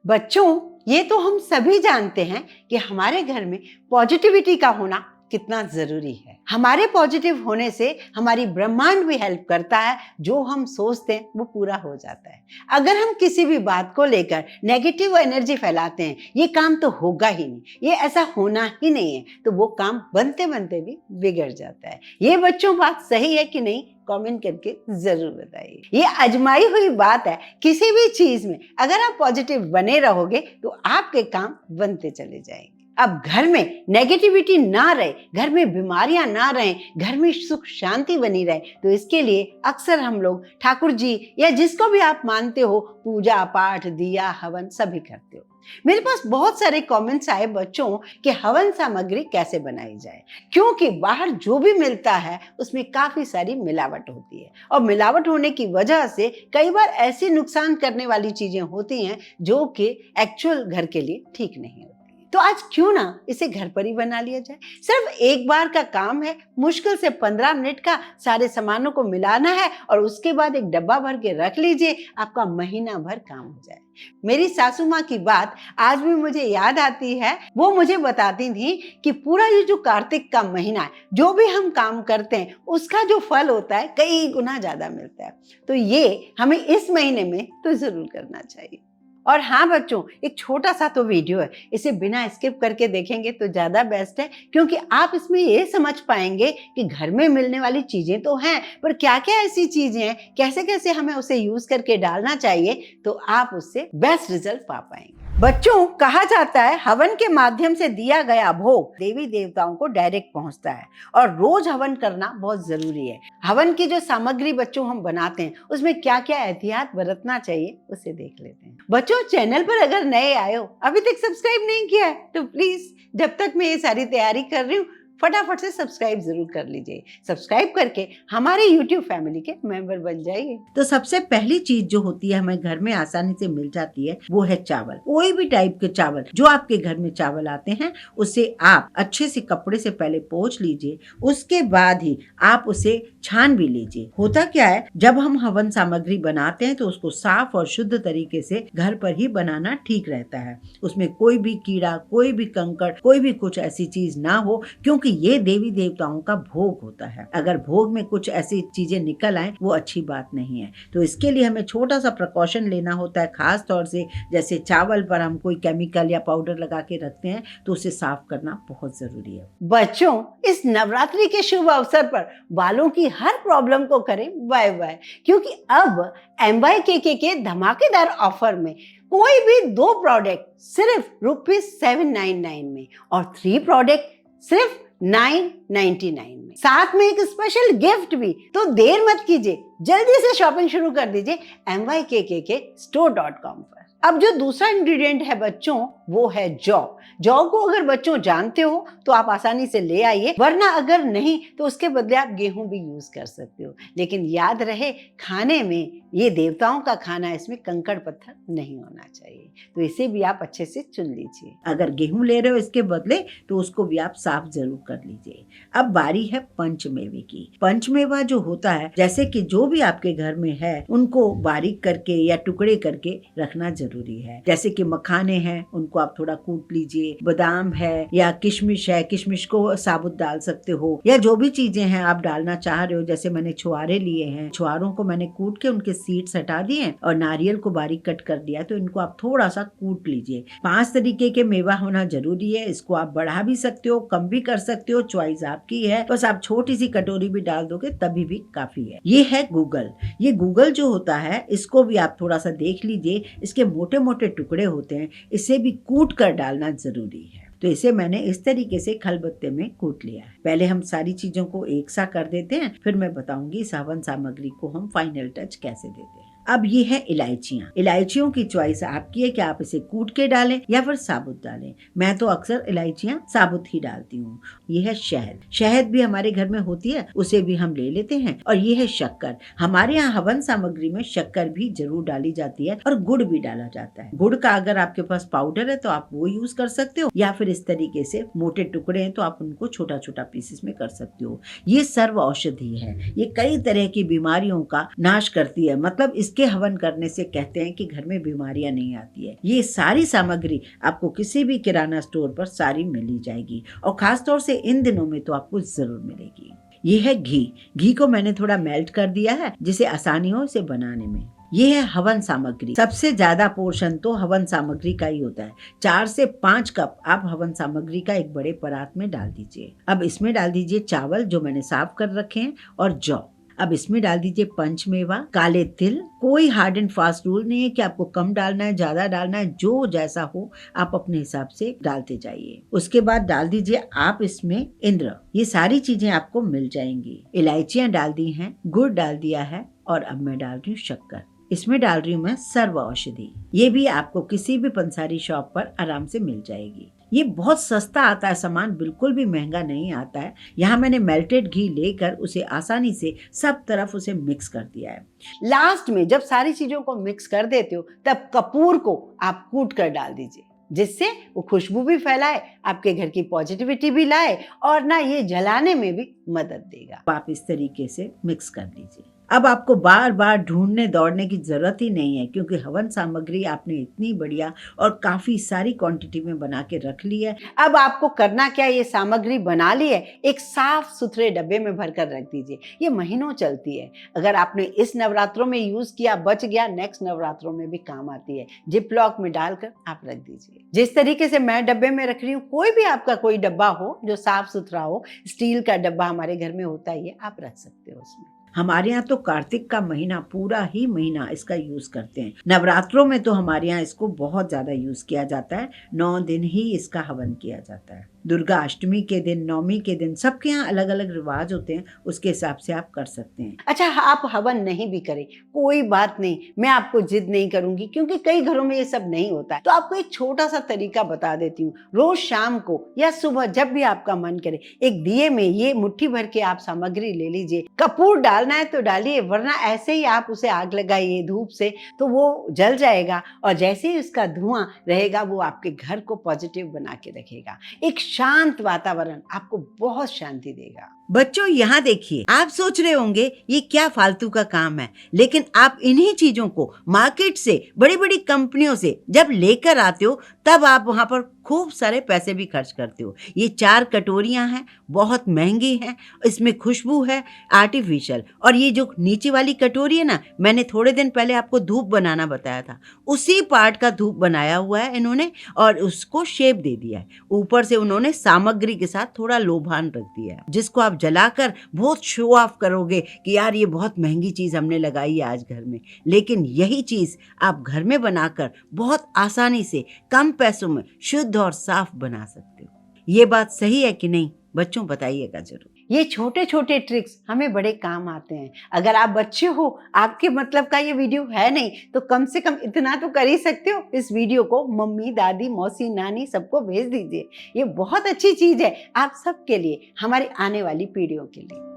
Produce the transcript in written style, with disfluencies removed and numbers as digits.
बच्चों, ये तो हम सभी जानते हैं कि हमारे घर में पॉजिटिविटी का होना कितना जरूरी है। हमारे पॉजिटिव होने से हमारी ब्रह्मांड भी हेल्प करता है। जो हम सोचते हैं वो पूरा हो जाता है। अगर हम किसी भी बात को लेकर नेगेटिव एनर्जी फैलाते हैं, ये काम तो होगा ही नहीं, ये ऐसा होना ही नहीं है, तो वो काम बनते बनते भी बिगड़ जाता है। ये बच्चों बात सही है कि नहीं? कमेंट करके जरूर बताइए। ये आजमाई हुई बात है। किसी भी चीज में अगर आप पॉजिटिव बने रहोगे तो आपके काम बनते चले जाएंगे। अब घर में नेगेटिविटी ना रहे, घर में बीमारियां ना रहें, घर में सुख शांति बनी रहे, तो इसके लिए अक्सर हम लोग ठाकुर जी या जिसको भी आप मानते हो, पूजा पाठ, दिया, हवन सभी करते हो। मेरे पास बहुत सारे कमेंट्स आए बच्चों कि हवन सामग्री कैसे बनाई जाए, क्योंकि बाहर जो भी मिलता है उसमें काफी सारी मिलावट होती है, और मिलावट होने की वजह से कई बार ऐसी नुकसान करने वाली चीजें होती हैं जो कि एक्चुअल घर के लिए ठीक नहीं होती। तो आज क्यों ना इसे घर पर ही बना लिया जाए। सिर्फ एक बार का काम है, मुश्किल से 15 मिनट का। सारे सामानों को मिलाना है और उसके बाद एक डब्बा भर के रख लीजिए, आपका महीना भर काम हो जाए। मेरी सासू माँ की बात आज भी मुझे याद आती है। वो मुझे बताती थी कि पूरा ये जो कार्तिक का महीना है, जो भी हम काम करते हैं उसका जो फल होता है कई गुना ज्यादा मिलता है। तो ये हमें इस महीने में तो जरूर करना चाहिए। और हाँ बच्चों, एक छोटा सा तो वीडियो है, इसे बिना स्किप करके देखेंगे तो ज्यादा बेस्ट है, क्योंकि आप इसमें ये समझ पाएंगे कि घर में मिलने वाली चीजें तो हैं, पर क्या क्या ऐसी चीजें हैं, कैसे कैसे हमें उसे यूज करके डालना चाहिए, तो आप उससे बेस्ट रिजल्ट पा पाएंगे। बच्चों, कहा जाता है हवन के माध्यम से दिया गया भोग देवी देवताओं को डायरेक्ट पहुंचता है, और रोज हवन करना बहुत जरूरी है। हवन की जो सामग्री बच्चों हम बनाते हैं उसमें क्या क्या एहतियात बरतना चाहिए उसे देख लेते हैं। बच्चों, चैनल पर अगर नए आए हो, अभी तक सब्सक्राइब नहीं किया है, तो प्लीज जब तक मैं ये सारी तैयारी कर रही हूँ फटाफट से सब्सक्राइब जरूर कर लीजिए। सब्सक्राइब करके हमारे YouTube फैमिली के मेंबर बन जाइए। तो सबसे पहली चीज जो होती है हमें घर में आसानी से मिल जाती है, वो है चावल। कोई भी टाइप के चावल, जो आपके घर में चावल आते हैं उसे आप अच्छे से कपड़े से पहले पोंछ लीजिए, उसके बाद ही आप उसे छान भी लीजिए। होता क्या है, जब हम हवन सामग्री बनाते हैं तो उसको साफ और शुद्ध तरीके से घर पर ही बनाना ठीक रहता है। उसमें कोई भी कीड़ा, कोई भी कंकड़, कोई भी कुछ ऐसी चीज ना हो, क्योंकि ये देवी देवताओं का भोग होता है। अगर भोग में कुछ ऐसी चीजें निकल आए वो अच्छी बात नहीं है। तो इसके लिए हमें छोटा सा प्रिकॉशन लेना होता है। खास तौर से जैसे चावल पर हम कोई केमिकल या पाउडर लगा के रखते हैं तो उसे साफ करना बहुत जरूरी है। बच्चों, इस नवरात्रि के शुभ अवसर पर बालों की हर प्रॉब्लम को करें बाय बाय, क्योंकि अब MYKK के धमाकेदार ऑफर में कोई भी 2 प्रोडक्ट सिर्फ ₹799 में और 3 प्रोडक्ट सिर्फ $999 में, साथ में एक स्पेशल गिफ्ट भी। तो देर मत कीजिए, जल्दी से शॉपिंग शुरू कर दीजिए MYKK के store.com पर। अब जो दूसरा इंग्रेडिएंट है बच्चों, वो है जौ। जौ को अगर बच्चों जानते हो तो आप आसानी से ले आइए, वरना अगर नहीं तो उसके बदले आप गेहूं भी यूज कर सकते हो। लेकिन याद रहे, खाने में ये देवताओं का खाना, इसमें कंकड़ पत्थर नहीं होना चाहिए, तो इसे भी आप अच्छे से चुन लीजिए। अगर गेहूं ले रहे हो इसके बदले तो उसको भी आप साफ जरूर कर लीजिए। अब बारी है पंचमेवे की। पंचमेवा जो होता है, जैसे कि जो भी आपके घर में है उनको बारीक करके या टुकड़े करके रखना जरूरी है। जैसे कि मखाने हैं, उनको आप थोड़ा कूट लीजिए। बादाम है या किशमिश है, किशमिश को साबुत डाल सकते हो, या जो भी चीजें हैं आप डालना चाह रहे हो। जैसे मैंने छुआरे लिए हैं, छुआरों को मैंने कूट के उनके सीड्स हटा दिए और नारियल को बारीक कट कर दिया, तो इनको आप थोड़ा सा कूट लीजिए। 5 तरीके के मेवा होना जरूरी है। इसको आप बढ़ा भी सकते हो, कम भी कर सकते हो, चॉइस आपकी है। बस आप छोटी सी कटोरी भी डाल दोगे तभी भी काफी है। ये है गूगल। ये गूगल जो होता है, इसको भी आप थोड़ा सा देख लीजिए। इसके मोटे मोटे टुकड़े होते हैं, इसे भी कूट कर डालना जरूरी है। तो इसे मैंने इस तरीके से खलबत्ते में कूट लिया है। पहले हम सारी चीजों को एक सा कर देते हैं, फिर मैं बताऊंगी इस हवन सामग्री को हम फाइनल टच कैसे देते हैं। अब ये है इलायचियाँ। इलायचियों की चॉइस आपकी है कि आप इसे कूट के डालें या फिर साबुत डालें। मैं तो अक्सर इलायचियाँ साबुत ही डालती हूँ। ये है शहद। शहद भी हमारे घर में होती है, उसे भी हम ले लेते हैं। और ये है शक्कर। हमारे यहाँ हवन सामग्री में शक्कर भी जरूर डाली जाती है और गुड़ भी डाला जाता है। गुड़ का अगर आपके पास पाउडर है तो आप वो यूज कर सकते हो, या फिर इस तरीके से मोटे टुकड़े हैं तो आप उनको छोटा छोटा पीसेस में कर सकते हो। ये सर्व औषधि है। ये कई तरह की बीमारियों का नाश करती है। मतलब इस इसके हवन करने से कहते हैं कि घर में बीमारियां नहीं आती है। ये सारी सामग्री आपको किसी भी किराना स्टोर पर सारी मिली जाएगी और खास तौर से इन दिनों में तो आपको जरूर मिलेगी। ये है घी को मैंने थोड़ा मेल्ट कर दिया है जिसे आसानी हो इसे बनाने में। ये है हवन सामग्री। सबसे ज्यादा पोर्शन तो हवन सामग्री का ही होता है। 4 से 5 कप आप हवन सामग्री का एक बड़े परात में डाल दीजिए। अब इसमें डाल दीजिए चावल जो मैंने साफ कर रखे हैं और जौ। अब इसमें डाल दीजिए पंचमेवा, काले तिल। कोई हार्ड एंड फास्ट रूल नहीं है कि आपको कम डालना है, ज्यादा डालना है, जो जैसा हो आप अपने हिसाब से डालते जाइए। उसके बाद डाल दीजिए आप इसमें इंद्र। ये सारी चीजें आपको मिल जाएंगी। इलायचियां डाल दी हैं, गुड़ डाल दिया है और अब मैं डाल रही हूँ शक्कर। इसमें डाल रही हूँ मैं सर्व औषधि। ये भी आपको किसी भी पंसारी शॉप पर आराम से मिल जाएगी। ये बहुत सस्ता आता है सामान, बिल्कुल भी महंगा नहीं आता है। यहाँ मैंने मेल्टेड घी लेकर उसे आसानी से सब तरफ उसे मिक्स कर दिया है। लास्ट में जब सारी चीजों को मिक्स कर देते हो तब कपूर को आप कूट कर डाल दीजिए, जिससे वो खुशबू भी फैलाए, आपके घर की पॉजिटिविटी भी लाए और ना ये जलाने में भी मदद देगा। आप इस तरीके से मिक्स कर लीजिए। अब आपको बार बार ढूंढने दौड़ने की जरूरत ही नहीं है क्योंकि हवन सामग्री आपने इतनी बढ़िया और काफी सारी क्वांटिटी में बना के रख ली है। अब आपको करना क्या, ये सामग्री बना ली है, एक साफ सुथरे डब्बे में भरकर रख दीजिए। ये महीनों चलती है। अगर आपने इस नवरात्रों में यूज किया, बच गया, नेक्स्ट नवरात्रों में भी काम आती है। जिप लॉक में डालकर आप रख दीजिए। जिस तरीके से मैं डब्बे में रख रही हूँ, कोई भी आपका कोई डब्बा हो जो साफ सुथरा हो, स्टील का डब्बा हमारे घर में होता ही है, आप रख सकते हो उसमें। हमारे यहाँ तो कार्तिक का महीना पूरा ही महीना इसका यूज करते हैं। नवरात्रों में तो हमारे यहाँ इसको बहुत ज्यादा यूज किया जाता है। 9 दिन ही इसका हवन किया जाता है। दुर्गा अष्टमी के दिन, नवमी के दिन, सबके यहाँ अलग अलग रिवाज होते हैं, उसके हिसाब से आप कर सकते हैं। अच्छा, आप हवन नहीं भी करें कोई बात नहीं, मैं आपको जिद नहीं करूंगी क्योंकि कई घरों में ये सब नहीं होता है। तो आपको एक छोटा सा तरीका बता देती हूँ। रोज शाम को या सुबह जब भी आपका मन करे, एक दिए में ये मुट्ठी भर के आप सामग्री ले लीजिए। कपूर डालना है तो डालिए, वरना ऐसे ही आप उसे आग लगाइए धूप से, तो वो जल जाएगा और जैसे ही उसका धुआं रहेगा वो आपके घर को पॉजिटिव बना के रखेगा। एक शांत वातावरण आपको बहुत शांति देगा। बच्चों यहाँ देखिए, आप सोच रहे होंगे ये क्या फालतू का काम है, लेकिन आप इन्हीं चीजों को मार्केट से, बड़ी बड़ी कंपनियों से जब लेकर आते हो तब आप वहां पर खूब सारे पैसे भी खर्च करते हो। ये 4 कटोरियां हैं, बहुत महंगी हैं, इसमें खुशबू है आर्टिफिशियल। और ये जो नीचे वाली कटोरी है ना, मैंने थोड़े दिन पहले आपको धूप बनाना बताया था, उसी पार्ट का धूप बनाया हुआ है इन्होंने और उसको शेप दे दिया है। ऊपर से उन्होंने सामग्री के साथ थोड़ा लोभान रख दिया है, जिसको आप जलाकर बहुत शो ऑफ करोगे कि यार ये बहुत महंगी चीज हमने लगाई है आज घर में। लेकिन यही चीज आप घर में बनाकर बहुत आसानी से कम पैसों में शुद्ध और साफ बना सकते हो। ये बात सही है कि नहीं बच्चों, बताइएगा जरूर। ये छोटे छोटे ट्रिक्स हमें बड़े काम आते हैं। अगर आप बच्चे हो, आपके मतलब का ये वीडियो है नहीं, तो कम से कम इतना तो कर ही सकते हो, इस वीडियो को मम्मी, दादी, मौसी, नानी सबको भेज दीजिए। ये बहुत अच्छी चीज है आप सबके लिए, हमारी आने वाली पीढ़ियों के लिए।